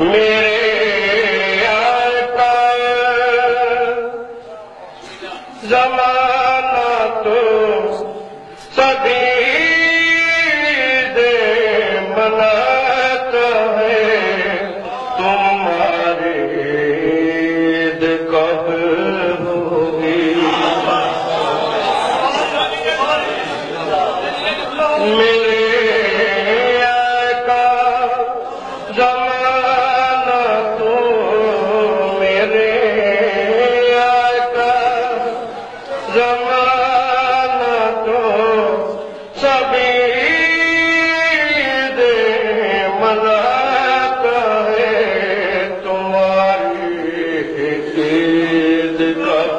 میرے آقا زمانہ تو سبھی دے مناتا ہے تمہاری عید کب ہوگی میرے آقا زمانہ تو میرے آقا زمانہ تو سبھی دے مناتا ہے تمہاری عید کب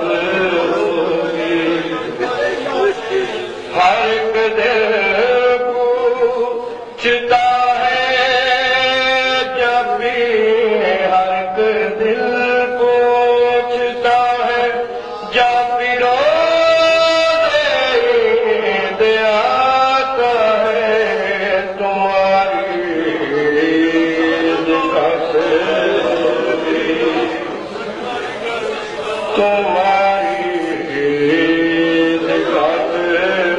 ہوگی ہر ایک دل پوچھتا ہے جب بھی ہر ایک دل پوچھتا ہے جب بھی روز عید آتا ہے تمہاری عید کب ہوگی تمہاری عید کب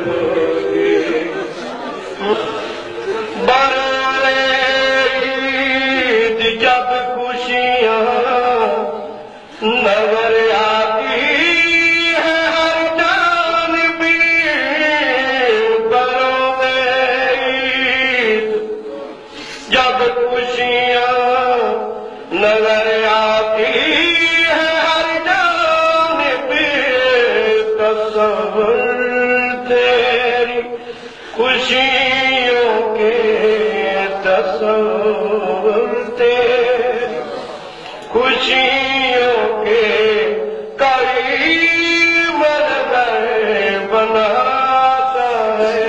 ہوگی برائے عید جب خوشیاں نظر آتی ہے ہر جانب برائے عید جب خوشیاں نظر آتی ہے ہر جانب تصور تیری خوشیوں کے تصور تیری خوشیوں کے قریب منظر بناتا ہے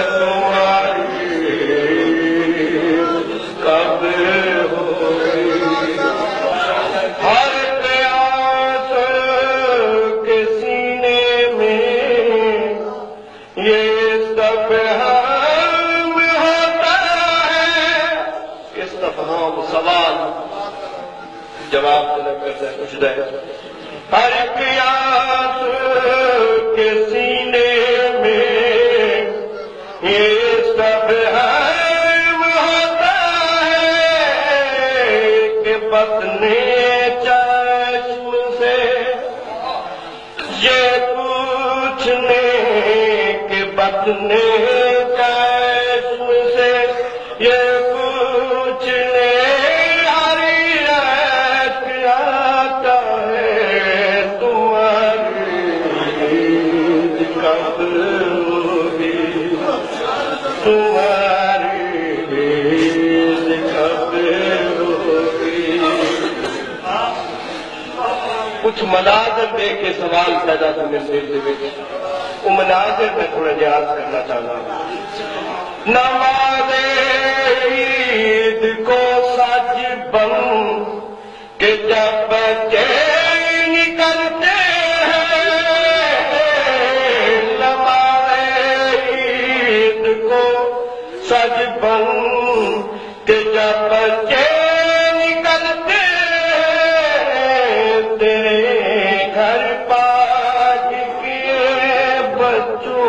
تمہاری عید کب ہوگی ہر پیاس کے سینے میں یہ استفہام ہوتا ہے استفہام سوال جواب طلب کرتا ہے کچھ دے ہر پیاس کے سینے میں یہ استفہام ہوتا ہے کہ بطنے چشم سے یہ پوچھنے کہ بطنے چشم سے یہ پوچھنے ہر ایک آتا ہے تمہاری عید کب ہوگی تمہاری عید کب ہوگی کچھ مناظر دے کے سوال پیدا کرنے سے وہ مناظر میں تھوڑا یاد کرنا چاہتا ہوں نماز عید کو سج بن کے جب بچے نکلتے ہیں نماز عید کو سج بن کے جب بچے نکلتے ہیں تیرے گھر پاک کیے بچوں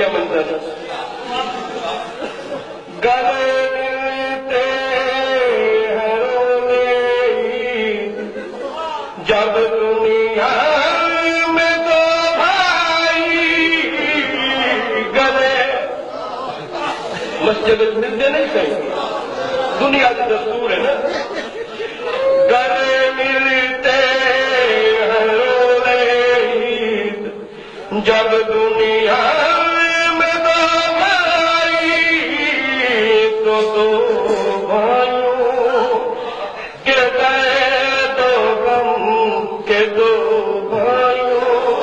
منظر گلے ملتے ہیں جب دنیا میں دو بھائی گلے مسجد ملتے نہیں کہیں دنیا کی دستور ہے نا گلے ملتے ہیں جب دنیا میں دو بھائی تو دو بھائیوں کے درد و غم کے دو بھائیوں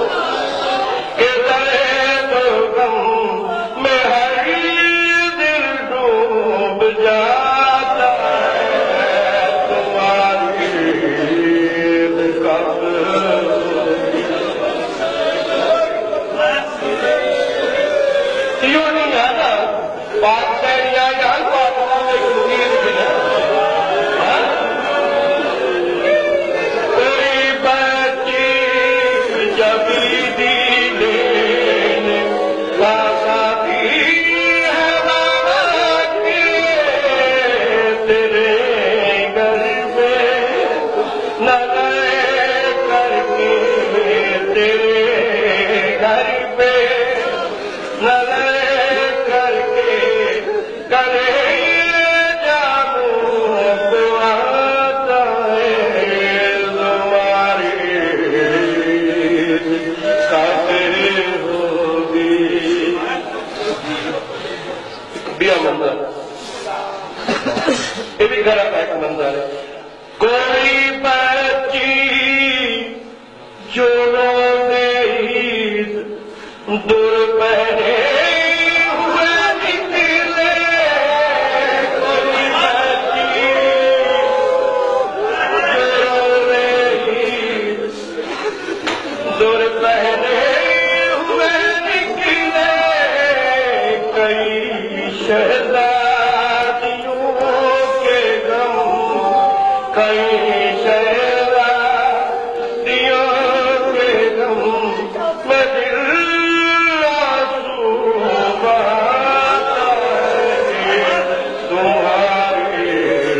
کے درد و غم پاک سینیا جان پاک میں کشمیر بنا کوئی بچی جب دین باسا بھی ہے بابا کے تیرے گھر میں نظر کر کے تیرے گھر پہ نظر کر کے کرے منظر یہ بھی گھر کا ایک منظر ہے کوئی بچی جو عید دور پہنے ہوئے نکلے کوئی بچی جو عید دور پہنے ہوئے نکلے کئی شہزادیوں کے غم کئی شہزادیوں کے غم میں دل آنسو بہاتا ہے تمہاری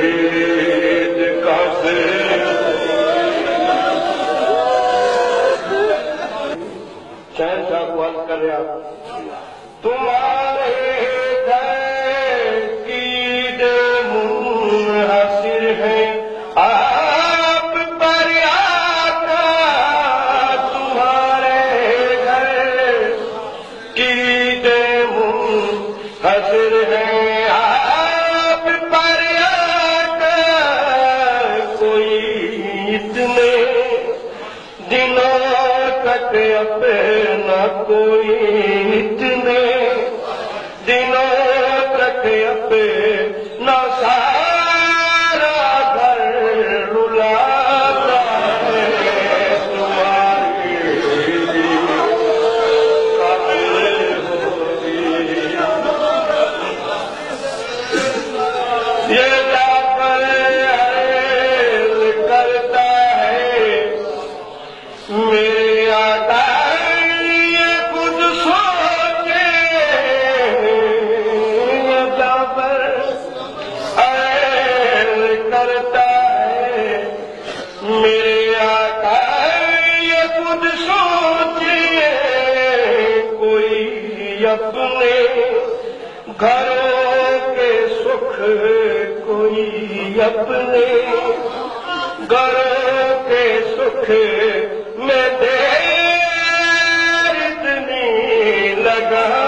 عید کا شہنشاہ کو عرض کر رہا تمہارے منحصر ہے آپ پر آقا تمہارے گھر کی منحصر ہے آپ پر آقا کوئی اتنے دنوں تک اپنا کوئی اتنے دنوں تک اپنا سارا گھر رلاتا ہے تمہاری یہ جعفر عرض کرتا ہے میرے آقا کرتا ہے میرے آقا یہ خود سوچے کوئی اپنے گھروں کے سکھ کوئی اپنے گھروں کے سکھ میں دیر اتنی لگا